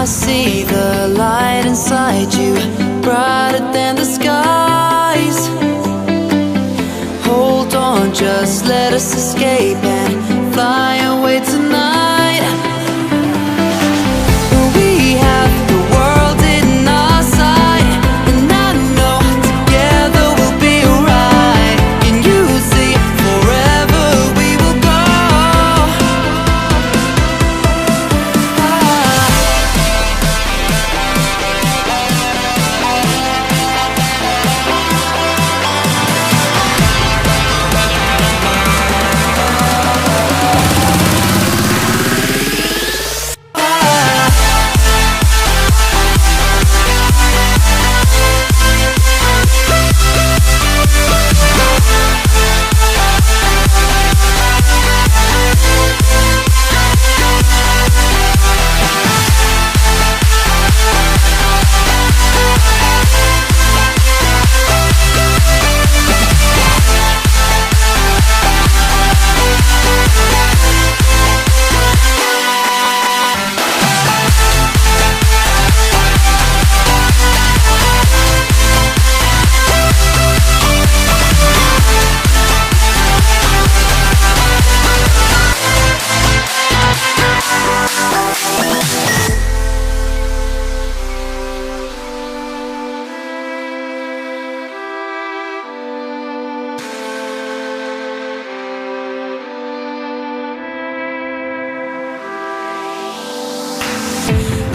see the light inside you, brighter than the skies. Hold on, just let us escape and fly away tonight. We have the world in our sight, and I know together we'll be alright. Can you see forever we will go?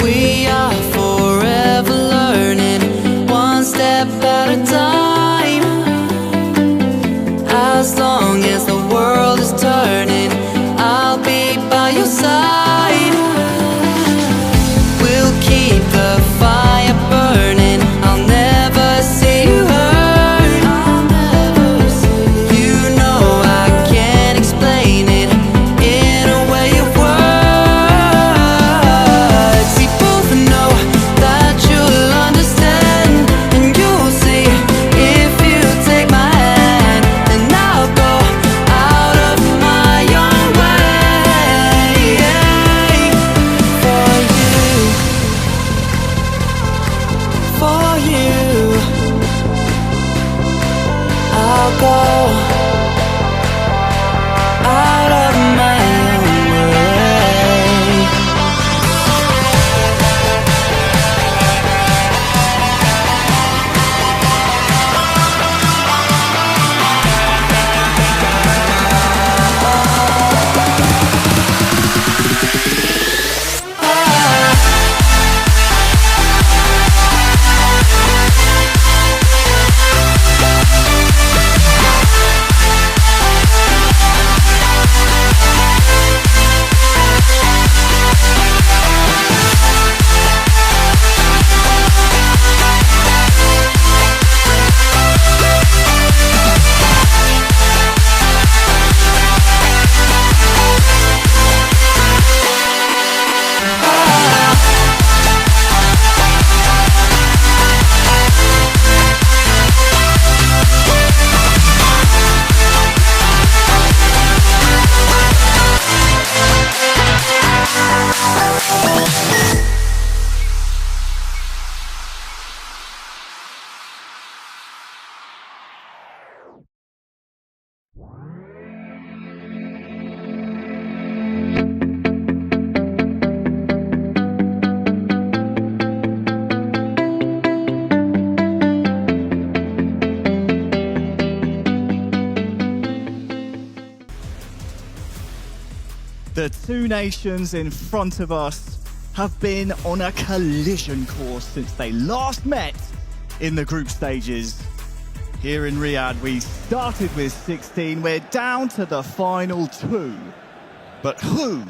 We are forever learning, one step at a time. As long as the world is turning, I'll be by your side. We'll keep the fire burning, I'll never see you hurt. You know I can't explain it in a way of words. We both know that you'll understand, and you'll see if you take my hand. And I'll go out of my own way for you, for you. I'll go out of my own way. The two nations in front of us have been on a collision course since they last met in the group stages. Here in Riyadh, we started with 16, we're down to the final two. But who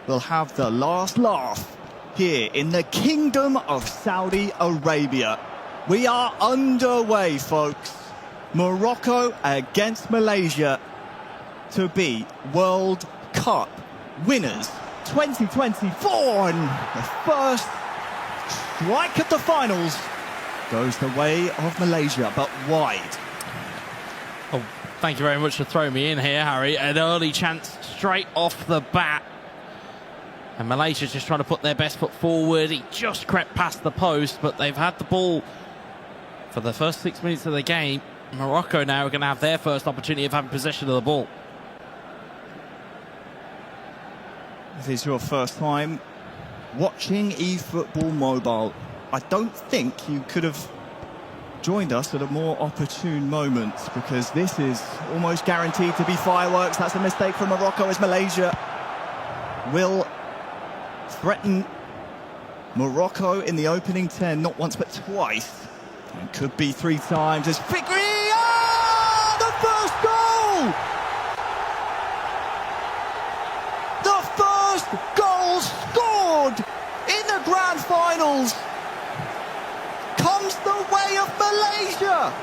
will have the last laugh here in the Kingdom of Saudi Arabia? We are underway, folks. Morocco against Malaysia to be World Cup winners 2024, and the first strike at the finals goes the way of Malaysia, but wide. Oh, thank you very much for throwing me in here, Harry. An early chance straight off the bat. And Malaysia's just trying to put their best foot forward. He just crept past the post, but they've had the ball for the first 6 minutes of the game. Morocco now are going to have their first opportunity of having possession of the ball. If it's your first time watching eFootball Mobile, I don't think you could have joined us at a more opportune moment, because this is almost guaranteed to be fireworks. That's a mistake from Morocco, as Malaysia will threaten Morocco in the opening 10, not once but twice. It could be 3 times as FIFAe. The first goal! The first goal scored in the grand finals comes the way of Malaysia.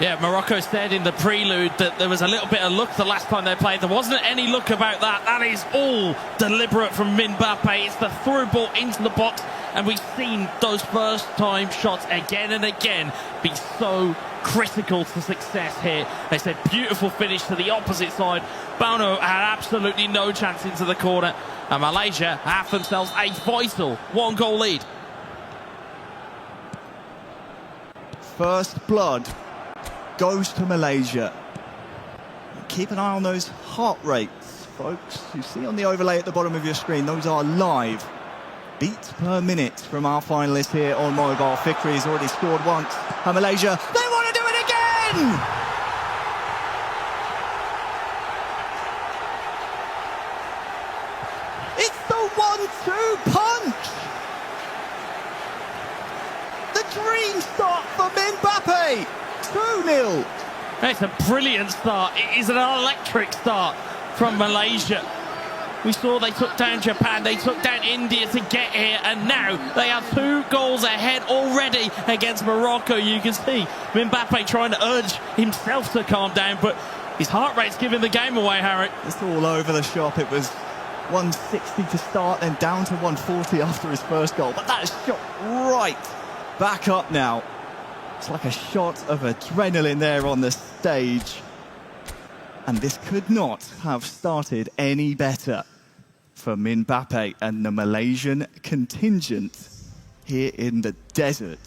Yeah, Morocco said in the prelude that there was a little bit of luck the last time they played. There wasn't any luck about that. That is all deliberate from Mbappe. It's the through ball into the box, and we've seen those first time shots again and again be so critical to success here. They said beautiful finish to the opposite side. Bono had absolutely no chance into the corner, and Malaysia have themselves a vital 1-goal lead. First blood goes to Malaysia. Keep an eye on those heart rates, folks. You see on the overlay at the bottom of your screen, those are live. Beats per minute from our finalists here on mobile. FIFAe has already scored once, and Malaysia, they want to do it again! It's the 1-2 punch! The dream start for Mbappe! 2-0. It's a brilliant start. It is an electric start from Malaysia. We saw they took down Japan, they took down India to get here, and now they are 2 goals ahead already against Morocco. You can see Mbappe trying to urge himself to calm down, but his heart rate's giving the game away, Harry. It's all over the shop. It was 160 to start and down to 140 after his first goal, but that is shot right back up now. It's like a shot of adrenaline there on the stage. And this could not have started any better for Mbappe and the Malaysian contingent here in the desert.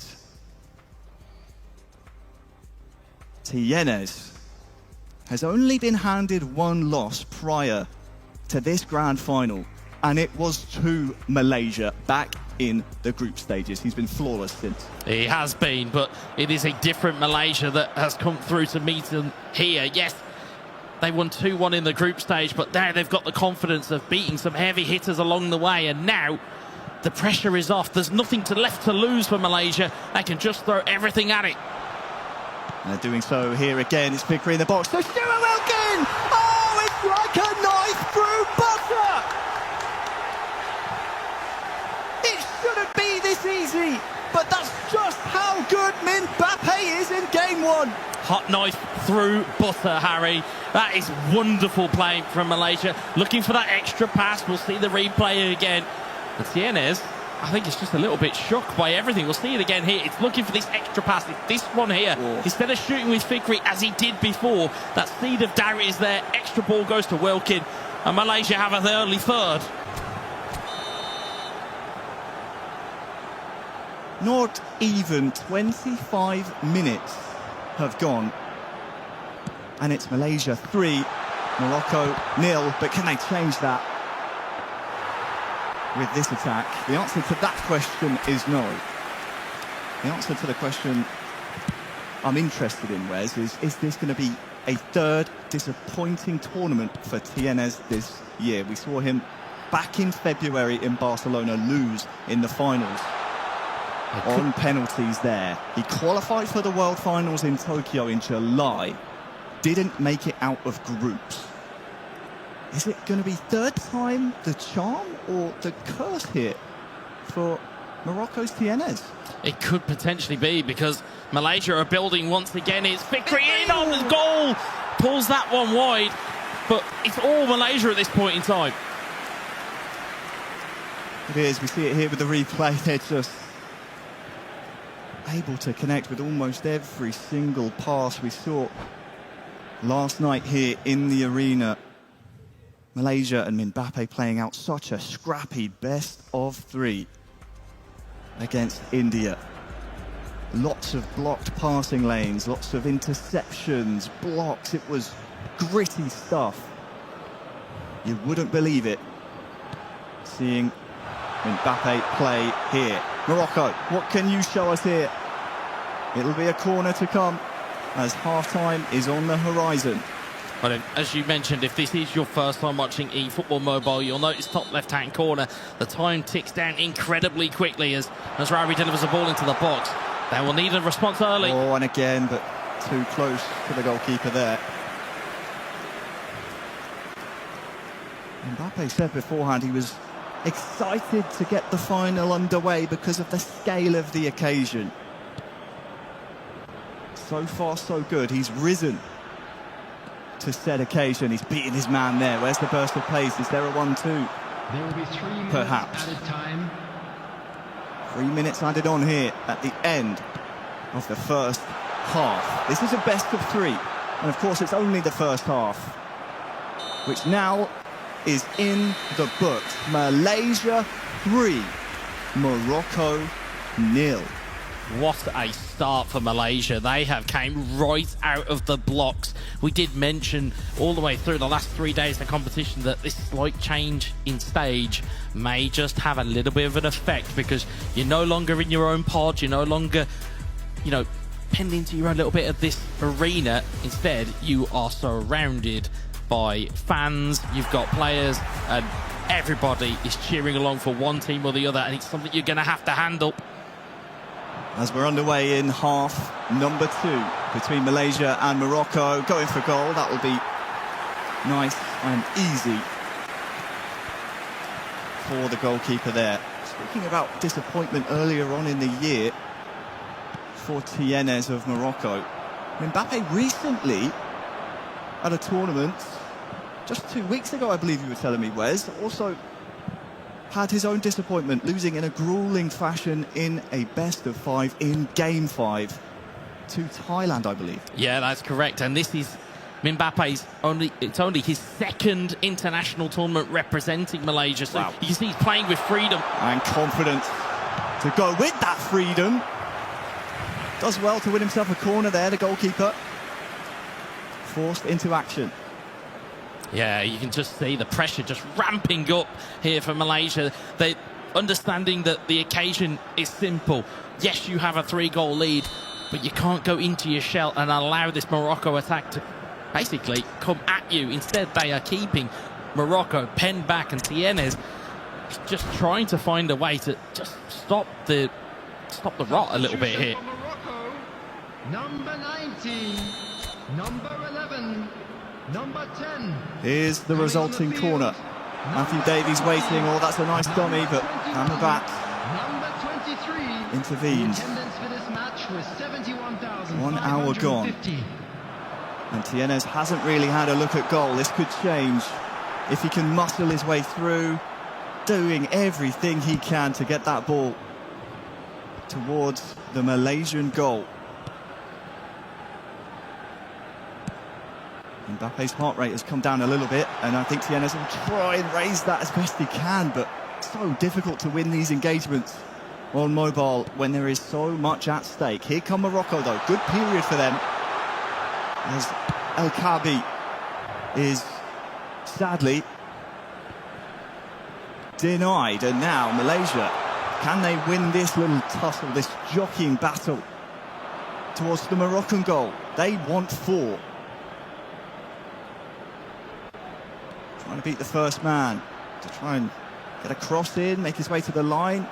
Tienes has only been handed 1 loss prior to this grand final, and it was to Malaysia back in the group stages. He's been flawless since. He has been, but it is a different Malaysia that has come through to meet them here. Yes, they won 2-1 in the group stage, but now they've got the confidence of beating some heavy hitters along the way, and now the pressure is off. There's nothing left to lose for Malaysia. They can just throw everything at it. And they're doing so here again. It's FIFAe in the box. So Stuart Wilkin! Oh, it's like a knife through butter! It shouldn't be this easy, but that's just how good Mbappe is in game 1. Hot knife through butter, Harry. That is wonderful play from Malaysia. Looking for that extra pass. We'll see the replay again. And Tienes, I think it's just a little bit shocked by everything. We'll see it again here. It's looking for this extra pass. It's this one here. Oh. Instead of shooting with FIFAe as he did before, that seed of doubt is there. Extra ball goes to Wilkin. And Malaysia have an early third. Not even 25 minutes have gone, and it's Malaysia 3, Morocco 0. But can they change that with this attack? The answer to that question is no. The answer to the question I'm interested in, Wes, is this going to be a 3rd disappointing tournament for Tienes this year? We saw him back in February in Barcelona lose in the finals on penalties there. He qualified for the World Finals in Tokyo in July, didn't make it out of groups. Is it going to be 3rd time the charm or the curse here for Morocco's Tienes? It could potentially be, because Malaysia are building once again. It's FIFAe in on the goal, pulls that one wide, but it's all Malaysia at this point in time. It is. We see it here with the replay. They're just able to connect with almost every single pass we saw last night here in the arena. Malaysia and Mbappe playing out such a scrappy best of 3 against India. Lots of blocked passing lanes, lots of interceptions, blocks. It was gritty stuff. You wouldn't believe it seeing Mbappe play here. Morocco, what can you show us here? It'll be a corner to come as half-time is on the horizon. Well, as you mentioned, if this is your first time watching eFootball Mobile, you'll notice top left-hand corner, the time ticks down incredibly quickly as Rawi delivers the ball into the box. They will need a response early. Oh, and again, but too close to the goalkeeper there. Mbappe said beforehand he was excited to get the final underway because of the scale of the occasion. So far, so good. He's risen to said occasion. He's beaten his man there. Where's the burst of pace? Is there a 1-2? There will be 3 minutes perhaps added time. 3 minutes added on here at the end of the first half. This is a best of 3, and of course it's only the first half, which now is in the books. Malaysia 3, Morocco 0. What a start for Malaysia. They have came right out of the blocks. We did mention all the way through the last 3 days of the competition that this slight change in stage may just have a little bit of an effect because you're no longer in your own pod, you're no longer, you know, pinned into your own little bit of this arena. Instead, you are surrounded by fans, you've got players, and everybody is cheering along for one team or the other, and it's something you're going to have to handle. As we're underway in half number 2 between Malaysia and Morocco, going for goal. That will be nice and easy for the goalkeeper there. Speaking about disappointment earlier on in the year for Tienes of Morocco, Mbappe recently at a tournament just 2 weeks ago, I believe you were telling me, Wes, also had his own disappointment, losing in a grueling fashion in a best of 5 in game 5 to Thailand, I believe. Yeah, that's correct. And this is Mbappe's only his second international tournament representing Malaysia. So wow. You can see he's playing with freedom And confidence to go with that freedom. Does well to win himself a corner there, the goalkeeper. Forced into action. Yeah, you can just see the pressure just ramping up here for Malaysia. They understanding that the occasion is simple. Yes, you have a 3-goal lead, but you can't go into your shell and allow this Morocco attack to basically come at you. Instead, they are keeping Morocco penned back, and Tienes just trying to find a way to just stop the rot a little bit here. Morocco, number 19, number 11. Number 10. Here's the resulting corner. Matthew Davies waiting. Oh, that's a nice dummy, but Hammer back Number 23. intervenes. Attendance for this match was 71,550. 1 hour gone. And Tienes hasn't really had a look at goal. This could change if he can muscle his way through, doing everything he can to get that ball towards the Malaysian goal. Mbappe's heart rate has come down a little bit, and I think Tienes will try and raise that as best he can, but so difficult to win these engagements on mobile when there is so much at stake. Here come Morocco, though. Good period for them, as El Kaabi is sadly denied. And now Malaysia, can they win this little tussle, this jockeying battle towards the Moroccan goal? They want 4. Trying to beat the first man, to try and get a cross in, make his way to the line.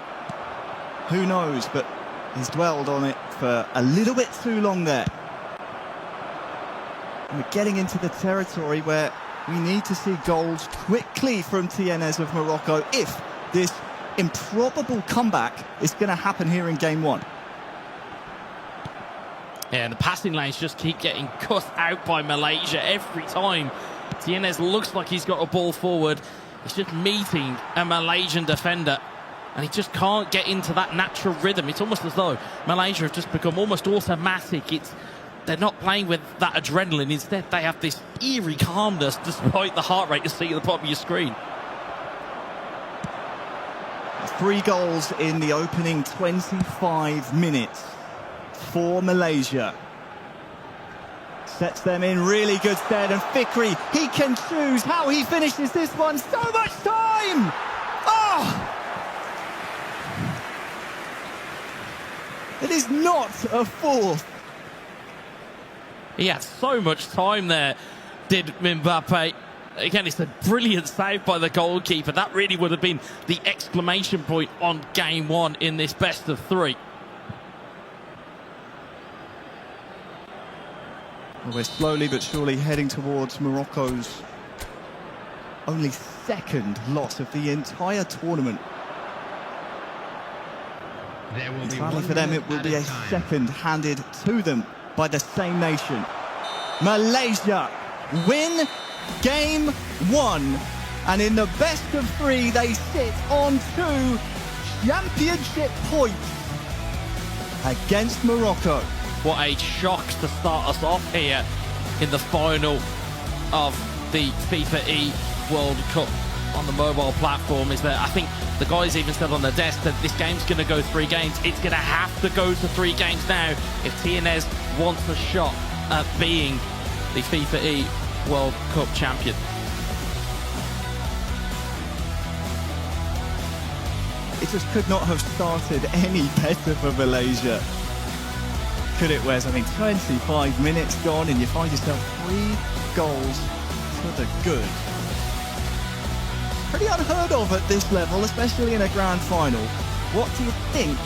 Who knows, but he's dwelled on it for a little bit too long there. And we're getting into the territory where we need to see goals quickly from Tienes of Morocco if this improbable comeback is going to happen here in game 1. Yeah, and the passing lanes just keep getting cut out by Malaysia every time. Tienes looks like he's got a ball forward. He's just meeting a Malaysian defender, and he just can't get into that natural rhythm. It's almost as though Malaysia have just become almost automatic. It's they're not playing with that adrenaline. Instead, they have this eerie calmness despite the heart rate you see at the bottom of your screen. 3 goals in the opening 25 minutes for Malaysia. Sets them in really good stead, and Fikri, he can choose how he finishes this one. So much time! Oh! It is not a fourth. He had so much time there, did Mbappe. Again, it's a brilliant save by the goalkeeper. That really would have been the exclamation point on game 1 in this best of 3. Well, we're slowly but surely heading towards Morocco's only 2nd loss of the entire tournament. There will be Sadly one for them, minute it will at be a time. second handed to them by the same nation. Malaysia win game 1, and in the best of 3 they sit on 2 championship points against Morocco. What a shock to start us off here in the final of the FIFAe World Cup on the mobile platform. Is that I think the guys even said on the desk that this game's going to go 3 games. It's going to have to go to 3 games now if TNS wants a shot at being the FIFAe World Cup champion. It just could not have started any better for Malaysia. Could it, Wes? I mean, 25 minutes gone and you find yourself 3 goals to the good. Pretty unheard of at this level, especially in a grand final. What do you think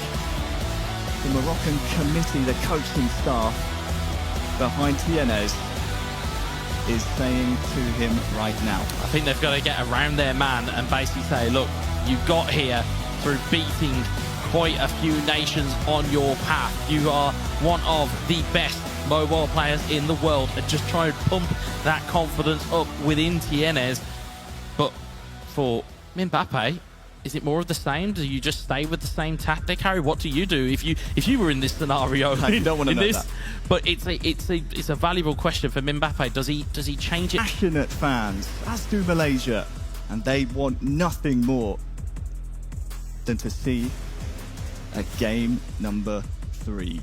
the Moroccan committee, the coaching staff behind TNS, is saying to him right now? I think they've got to get around their man and basically say, look, you got here through beating quite a few nations on your path. You are one of the best mobile players in the world, and just try and pump that confidence up within TNS. But for Mbappe, is it more of the same? Do you just stay with the same tactic, Harry? What do you do if you were in this scenario? I don't want to know that. But it's a valuable question for Mbappe. Does he change it? Passionate fans, as do Malaysia, and they want nothing more than to see a game number 3.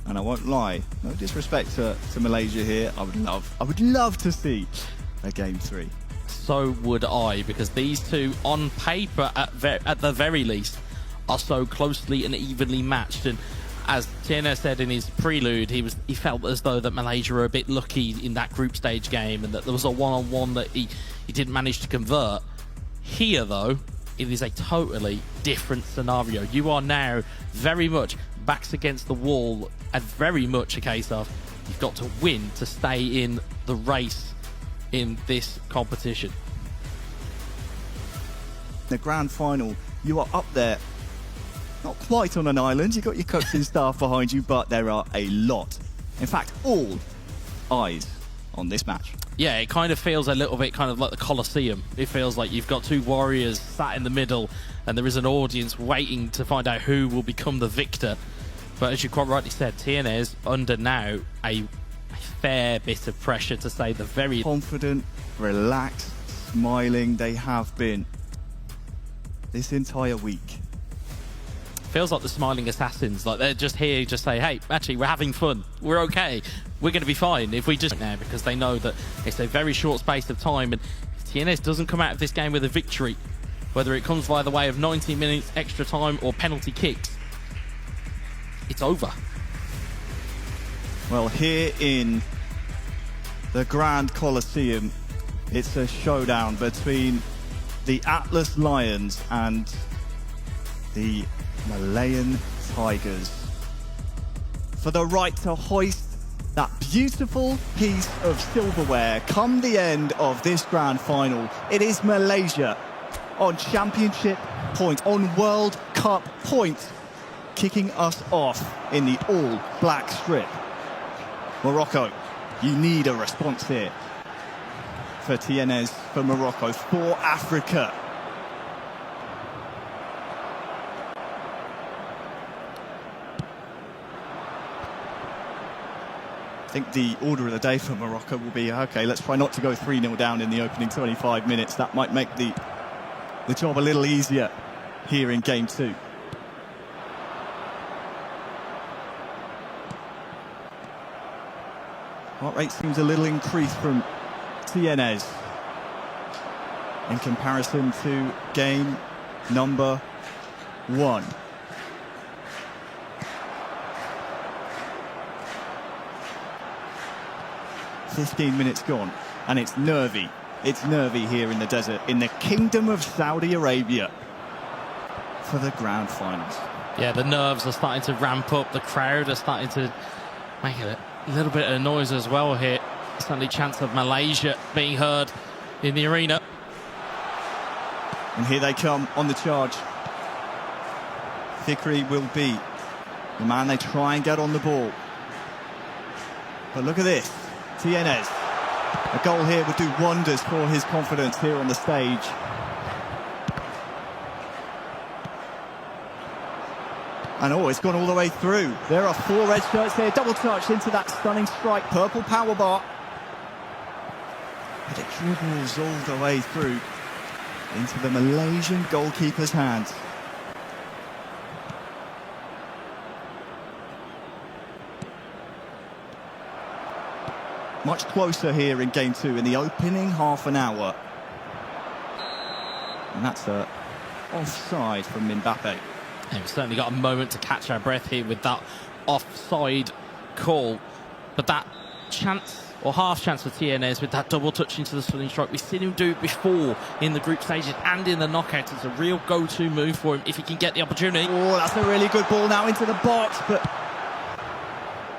And I won't lie, no disrespect to Malaysia here, I would love to see a game 3. So would I, because these two on paper at the very least are so closely and evenly matched. And as Tierna said in his prelude, he felt as though that Malaysia were a bit lucky in that group stage game and that there was a one-on-one that he didn't manage to convert. Here though, it is a totally different scenario. You are now very much backs against the wall, and very much a case of you've got to win to stay in the race in this competition. The grand final, you are up there, not quite on an island, you've got your coaching staff behind you, but there are a lot. In fact, all eyes on this match. Yeah, it kind of feels a little bit kind of like the Colosseum. It feels like you've got 2 warriors sat in the middle and there is an audience waiting to find out who will become the victor. But as you quite rightly said, TNS under now a fair bit of pressure, to say the very confident, relaxed, smiling they have been this entire week. feels like the smiling assassins, like they're just here just say, hey, actually we're having fun, we're okay, we're going to be fine if we just now, because they know that it's a very short space of time, and if TNS doesn't come out of this game with a victory, whether it comes by the way of 90 minutes extra time or penalty kicks, it's over. Well, here in the Grand Colosseum, it's a showdown between the Atlas Lions and the Malayan Tigers for the right to hoist that beautiful piece of silverware come the end of this grand final. It is Malaysia on championship point, on World Cup point, kicking us off in the all-black strip. Morocco, you need a response here for TNS, for Morocco, for Africa. think the order of the day for Morocco will be, okay, let's try not to go 3-0 down in the opening 25 minutes. That might make the job a little easier here in game 2. Heart rate seems a little increased from Tienez in comparison to game number 1. "15 minutes gone, and it's nervy. It's nervy here in the desert, in the Kingdom of Saudi Arabia, for the grand finals." Yeah, the nerves are starting to ramp up. The crowd are starting to make a little bit of noise as well here. Certainly chance of Malaysia being heard in the arena. And here they come on the charge. Fikri will be the man they try and get on the ball. But look at this. Tienez. A goal here would do wonders for his confidence here on the stage. And it's gone all the way through. There are 4 red shirts here. Double touch into that stunning strike. Purple power bar. But it dribbles all the way through into the Malaysian goalkeeper's hands. Much closer here in game 2 in the opening half an hour. And that's a offside from Mbappe. Yeah, we've certainly got a moment to catch our breath here with that offside call. But that chance, or half chance for Tienez with that double touch into the stunning strike, we've seen him do it before in the group stages and in the knockouts. It's a real go-to move for him if he can get the opportunity. Oh, that's a really good ball now into the box, but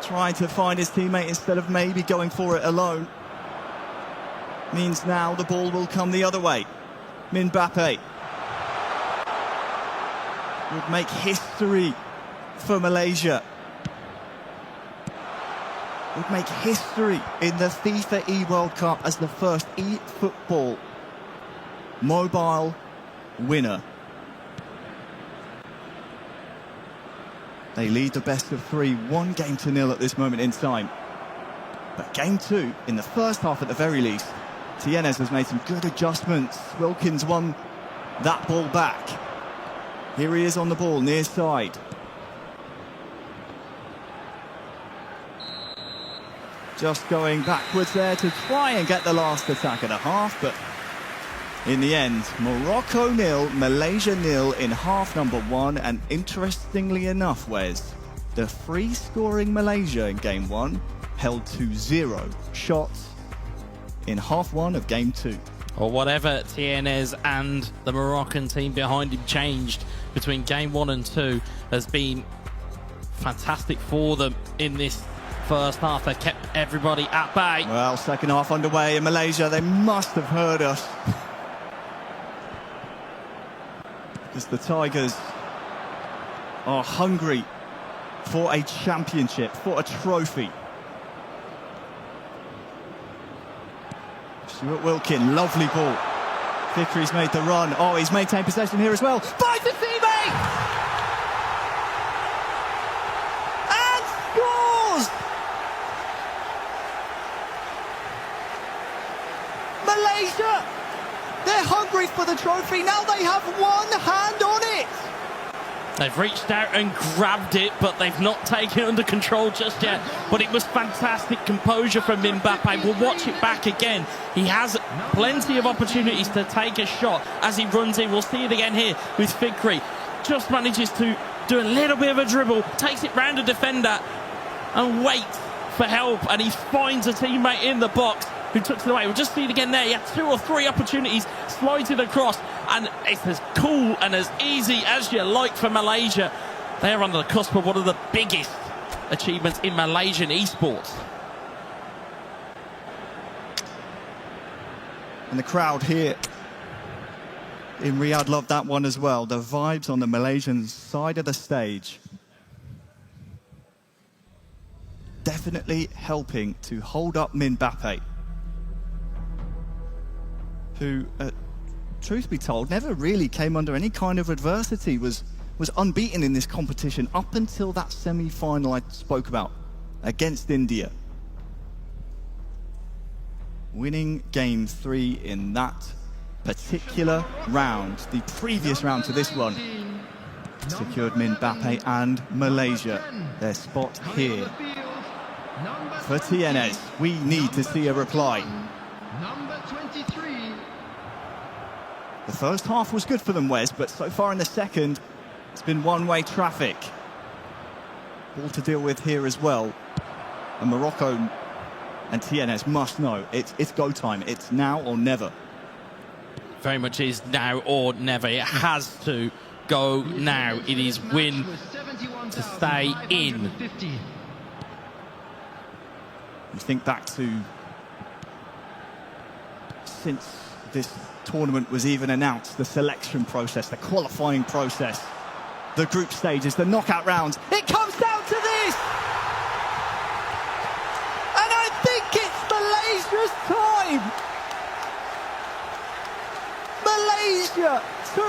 trying to find his teammate instead of maybe going for it alone. Means now the ball will come the other way. Mbappe would make history for Malaysia. Would make history in the FIFAe World Cup as the first eFootball mobile winner. They lead the best of 3, 1-0 at this moment in time. But game 2, in the first half at the very least, Tienez has made some good adjustments. Wilkins won that ball back. Here he is on the ball, near side. Just going backwards there to try and get the last attack of the half, but in the end, Morocco 0, Malaysia 0 in half number 1. And interestingly enough, Wes, the free-scoring Malaysia in game 1 held to 0 shots in half 1 of game 2. Or whatever Tienez and the Moroccan team behind him changed between game 1 and 2 has been fantastic for them in this first half. They kept everybody at bay. Well, second half underway in Malaysia. They must have heard us. Because the Tigers are hungry for a championship, for a trophy. Stuart Wilkin, lovely ball. Fikri's made the run. Oh, he's maintained possession here as well. Finds a teammate! And scores! Malaysia! They're hungry for the trophy. Now they have one hand on it. They've reached out and grabbed it, but they've not taken it under control just yet. But it was fantastic composure from Mbappe. We'll watch it back again. He has plenty of opportunities to take a shot as he runs in. We'll see it again here with Fikri. Just manages to do a little bit of a dribble, takes it round a defender and waits for help. And he finds a teammate in the box who took it away. We'll just see it again there. He had 2 or 3 opportunities, slides it across, and it's as cool and as easy as you like for Malaysia. They're on the cusp of one of the biggest achievements in Malaysian esports. And the crowd here in Riyadh loved that one as well. The vibes on the Malaysian side of the stage definitely helping to hold up Mbappe, who, truth be told, never really came under any kind of adversity, was unbeaten in this competition up until that semi-final I spoke about against India. winning game 3 in that particular round. The previous round to this one secured Mbappe and Malaysia their spot here. For TNS, we need to see a reply. Number 23. The first half was good for them, Wes, but so far in the second, it's been one-way traffic. Ball to deal with here as well. And Morocco and TNS must know it's go time. It's now or never. Very much is now or never. It has to go now. It is win to stay in. You think back to since this tournament was even announced, the selection process, the qualifying process, the group stages, the knockout rounds. It comes down to this! And I think it's Malaysia's time! Malaysia 2,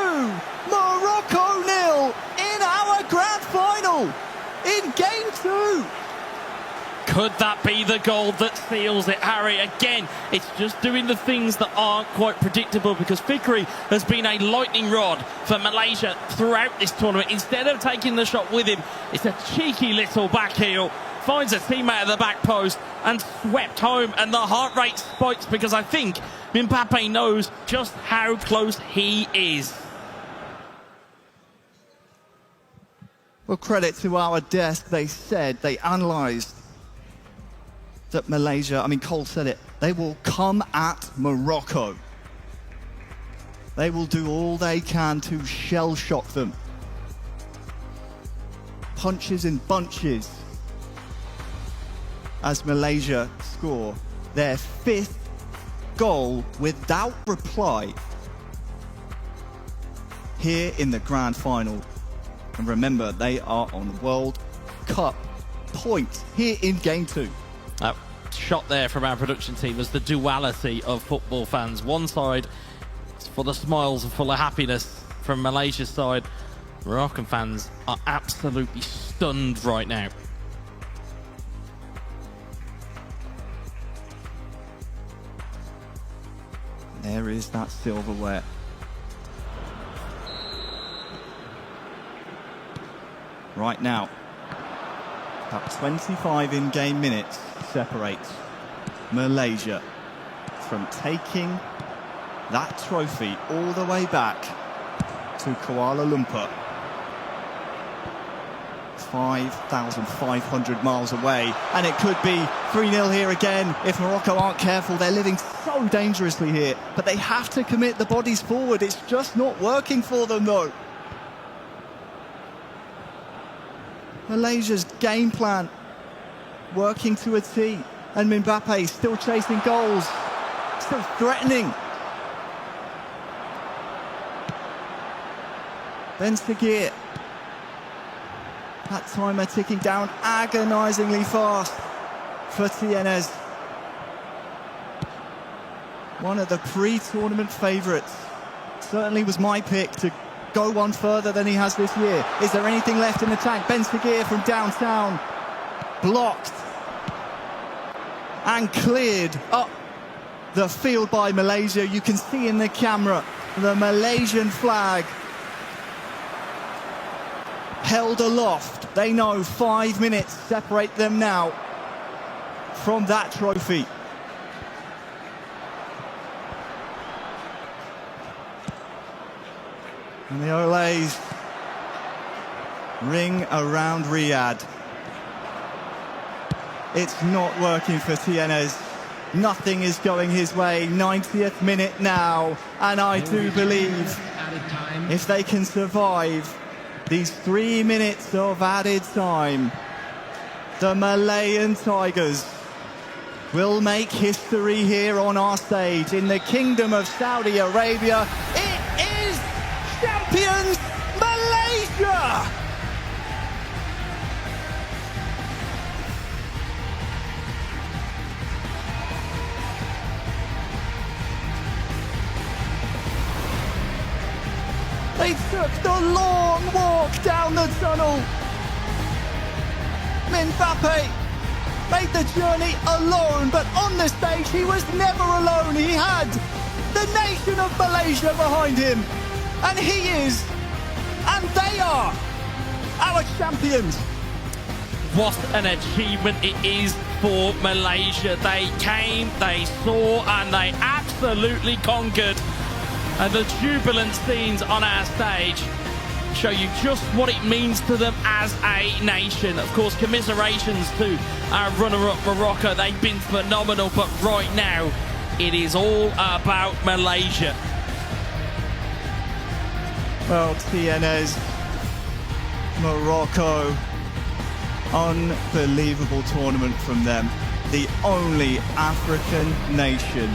Morocco 0 in our grand final in game 2. Could that be the goal that seals it, Harry? Again, it's just doing the things that aren't quite predictable, because FIFAe has been a lightning rod for Malaysia throughout this tournament. Instead of taking the shot with him, it's a cheeky little back heel, finds a teammate at the back post and swept home, and the heart rate spikes because I think Mbappe knows just how close he is. Well, credit to our desk. They said, they analysed that Malaysia, I mean, Cole said it, they will come at Morocco. They will do all they can to shell shock them. Punches in bunches as Malaysia score their 5th goal without reply here in the grand final. And remember, they are on World Cup points here in game 2. That shot there from our production team was the duality of football fans. One side is full of smiles and full of happiness from Malaysia's side. Moroccan fans are absolutely stunned right now. There is that silverware. Right now, about 25 in-game minutes separates Malaysia from taking that trophy all the way back to Kuala Lumpur. 5,500 miles away, and it could be 3-0 here again if Morocco aren't careful. They're living so dangerously here, but they have to commit the bodies forward. It's just not working for them, though. Malaysia's game plan working to a T, and Mbappe still chasing goals, still threatening. Ben Seguir, that timer ticking down agonisingly fast for TNS. One of the pre-tournament favourites. Certainly was my pick to go one further than he has this year. Is there anything left in the tank? Ben Seguir from downtown, blocked and cleared up the field by Malaysia. You can see in the camera the Malaysian flag held aloft. They know 5 minutes separate them now from that trophy. And the Olays ring around Riyadh. It's not working for TNS. Nothing is going his way. 90th minute now. And I do believe if they can survive these 3 minutes of added time, the Malayan Tigers will make history here on our stage in the Kingdom of Saudi Arabia. It is champions Malaysia! They took the long walk down the tunnel. Mbappe made the journey alone, but on the stage he was never alone. He had the nation of Malaysia behind him, and he is, and they are, our champions. What an achievement it is for Malaysia. They came, they saw, and they absolutely conquered. And the jubilant scenes on our stage show you just what it means to them as a nation. Of course, commiserations to our runner-up Morocco. They've been phenomenal, but right now it is all about Malaysia. Well, TNS, Morocco, unbelievable tournament from them. The only African nation.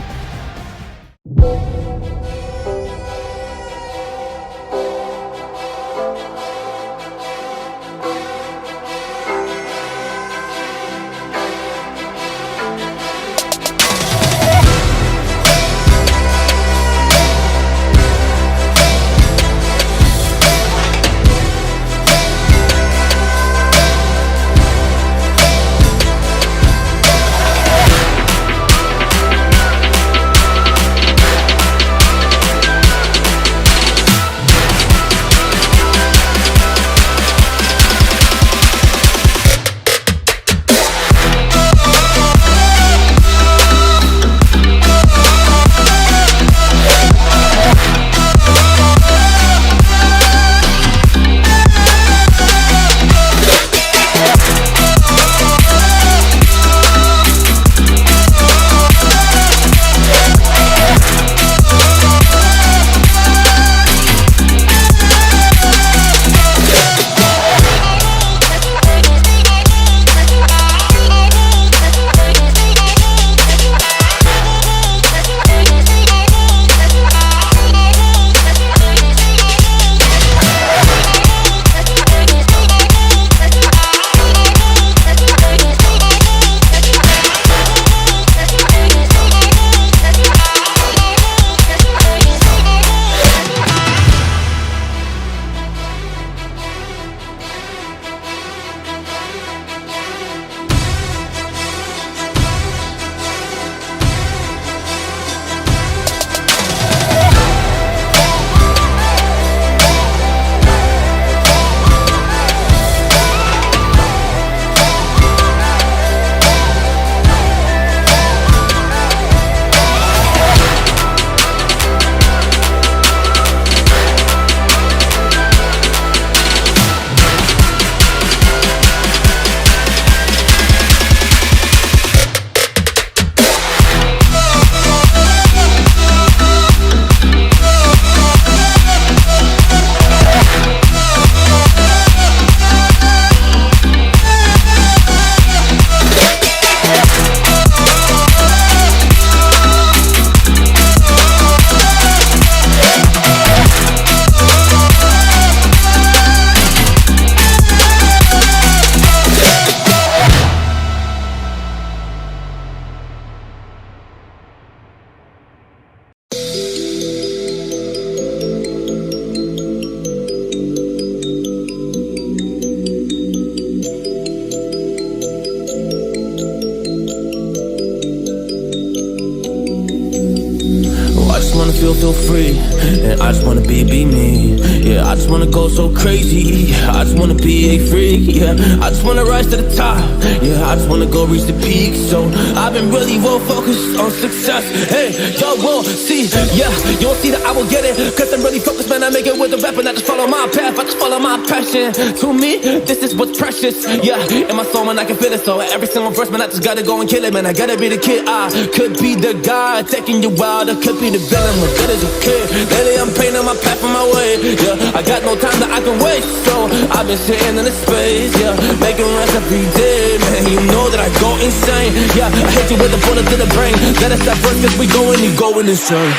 feel free, and I just wanna be me. Yeah, I just wanna go so crazy. I just wanna be a freak. Yeah, I just wanna rise to the top. Yeah, I just wanna go reach the peak. So I've been really well focused on success. Hey, y'all will see. Yeah, you won't see that I will get it, cause I'm really focused, man. I make it with the rap and I just follow my path. I just follow my passion. To me, this is what's precious. Yeah, in my soul, man, I can feel it. So every single verse, man, I just gotta go and kill it, man. I gotta be the kid. I could be the guy taking you wild. I could be the villain, but good as a kid. Lately, I'm painting my path on my way. Yeah, I got no time that I can waste. So I've been sitting in the space. Yeah, making rest every day, man. You know that I go insane. Yeah, I hit you with a bullet to the brain. Let us stop first, cause we going, you going insane.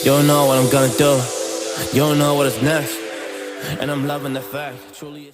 You don't know what I'm gonna do. You don't know what is next. And I'm loving the fact, truly.